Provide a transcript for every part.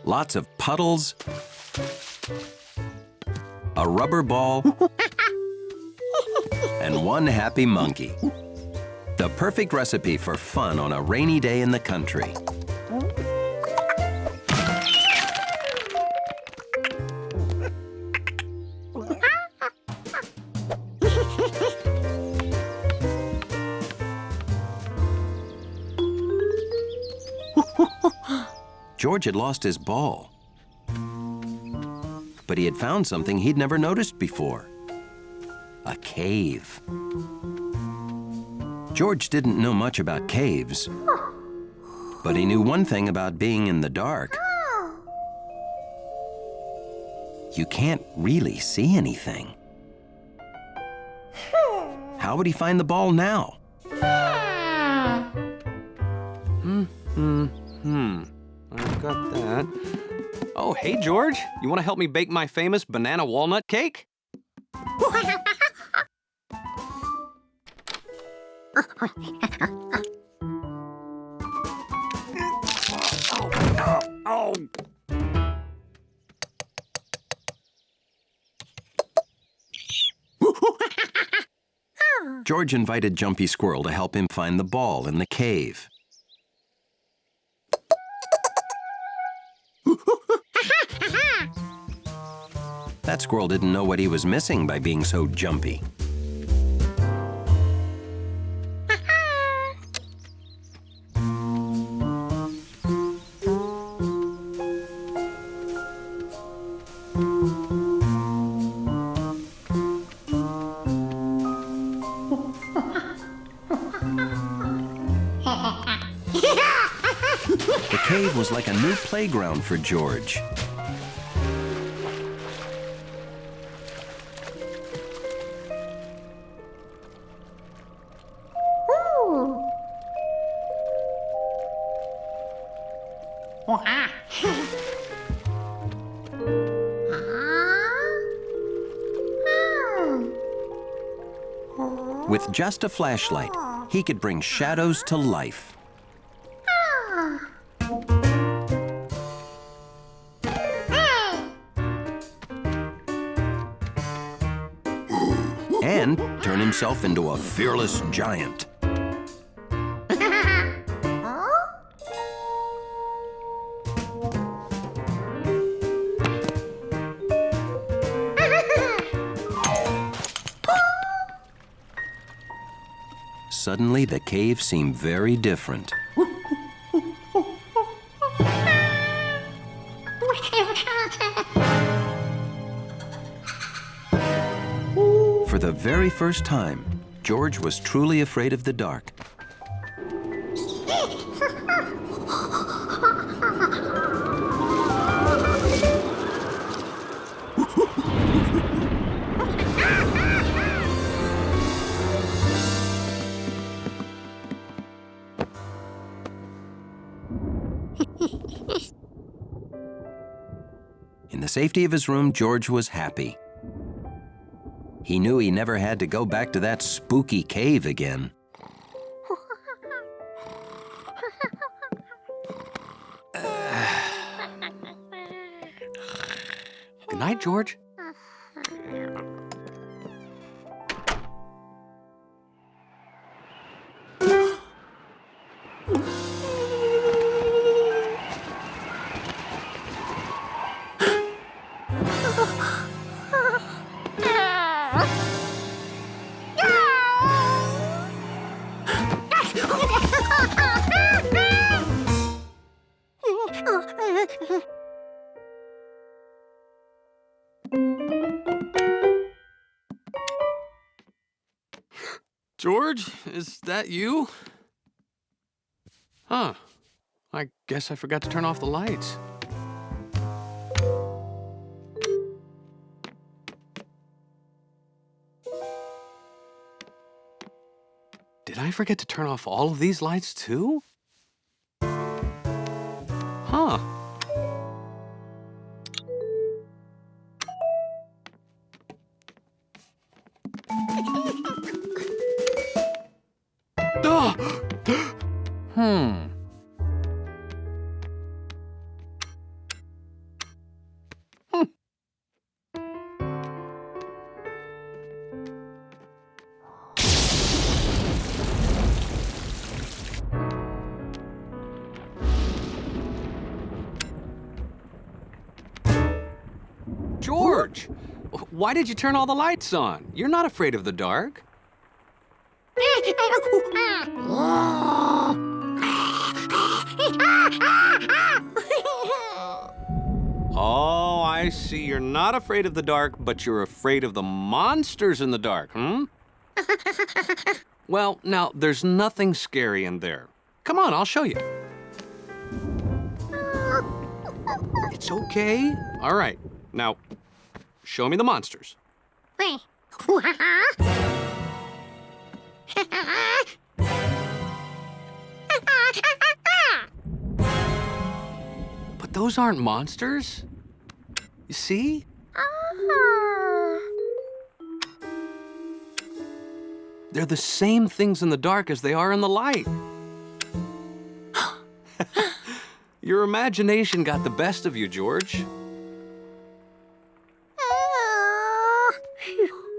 lots of puddles, a rubber ball, and one happy monkey. The perfect recipe for fun on a rainy day in the country. George had lost his ball, but he had found something he'd never noticed before. A cave. George didn't know much about caves, but he knew one thing about being in the dark. You can't really see anything. How would he find the ball now? I've got that. Oh, hey, George. You want to help me bake my famous banana walnut cake? Oh. George invited Jumpy Squirrel to help him find the ball in the cave. That squirrel didn't know what he was missing by being so jumpy. The cave was like a new playground for George. With just a flashlight, he could bring shadows to life. And turn himself into a fearless giant. Suddenly, the cave seemed very different. For the very first time, George was truly afraid of the dark. In the safety of his room, George was happy. He knew he never had to go back to that spooky cave again. Good night, George. George, is that you? Huh. I guess I forgot to turn off the lights. Did I forget to turn off all of these lights too? Huh. George, why did you turn all the lights on? You're not afraid of the dark. Oh, I see. You're not afraid of the dark, but you're afraid of the monsters in the dark, hmm? Well, now, there's nothing scary in there. Come on, I'll show you. It's okay. All right. Now, show me the monsters. But those aren't monsters. You see? They're the same things in the dark as they are in the light. Your imagination got the best of you, George.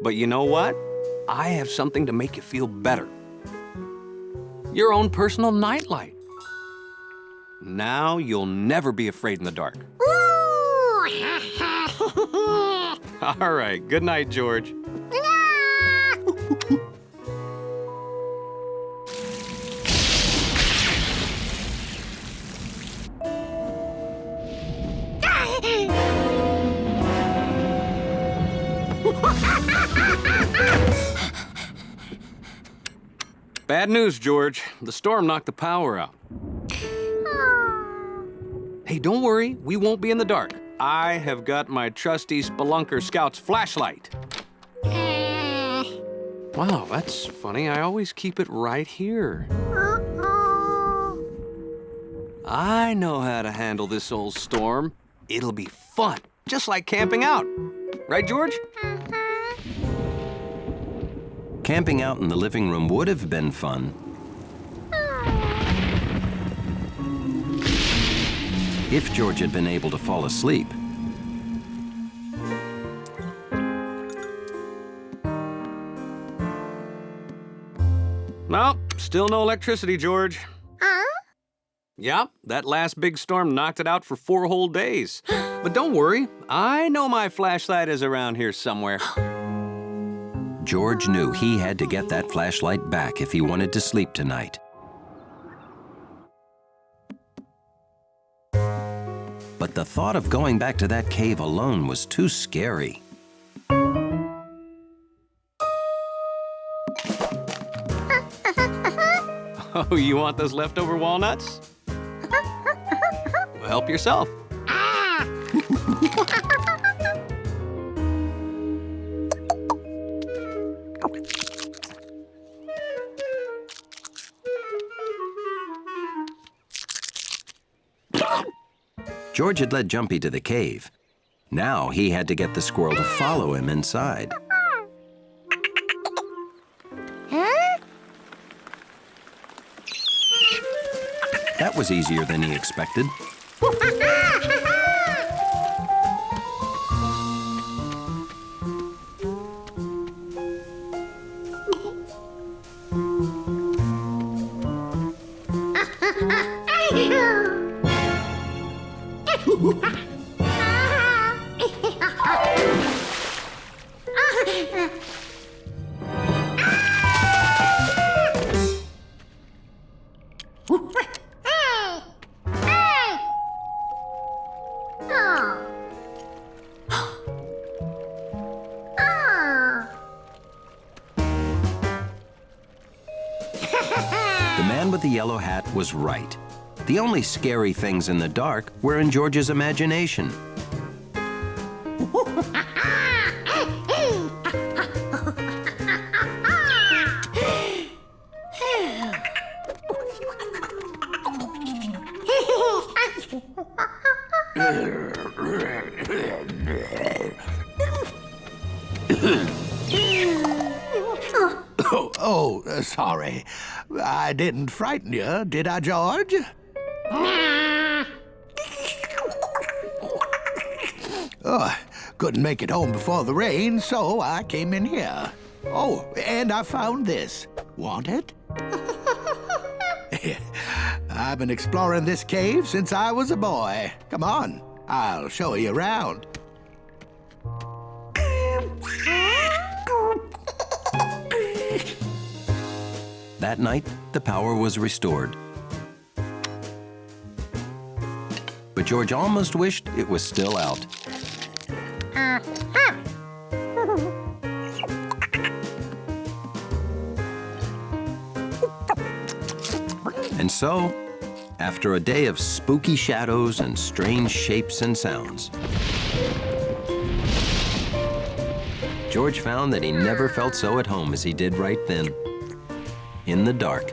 But you know what? I have something to make you feel better. Your own personal nightlight. Now you'll never be afraid in the dark. All right, good night, George. Bad news, George. The storm knocked the power out. Hey, don't worry. We won't be in the dark. I have got my trusty Spelunker Scout's flashlight. Wow, that's funny. I always keep it right here. I know how to handle this old storm. It'll be fun, just like camping out. Right, George? Camping out in the living room would have been fun. If George had been able to fall asleep. No, still no electricity, George. Yep, that last big storm knocked it out for 4 whole days. But don't worry, I know my flashlight is around here somewhere. George knew he had to get that flashlight back if he wanted to sleep tonight. But the thought of going back to that cave alone was too scary. Oh, you want those leftover walnuts? Well, help yourself. George had led Jumpy to the cave. Now he had to get the squirrel to follow him inside. That was easier than he expected. The man with the yellow hat was right. The only scary things in the dark were in George's imagination. Sorry. I didn't frighten you, did I, George? Oh, couldn't make it home before the rain, so I came in here. Oh, and I found this. Want it? I've been exploring this cave since I was a boy. Come on, I'll show you around. That night, the power was restored. But George almost wished it was still out. And so, after a day of spooky shadows and strange shapes and sounds, George found that he never felt so at home as he did right then, in the dark.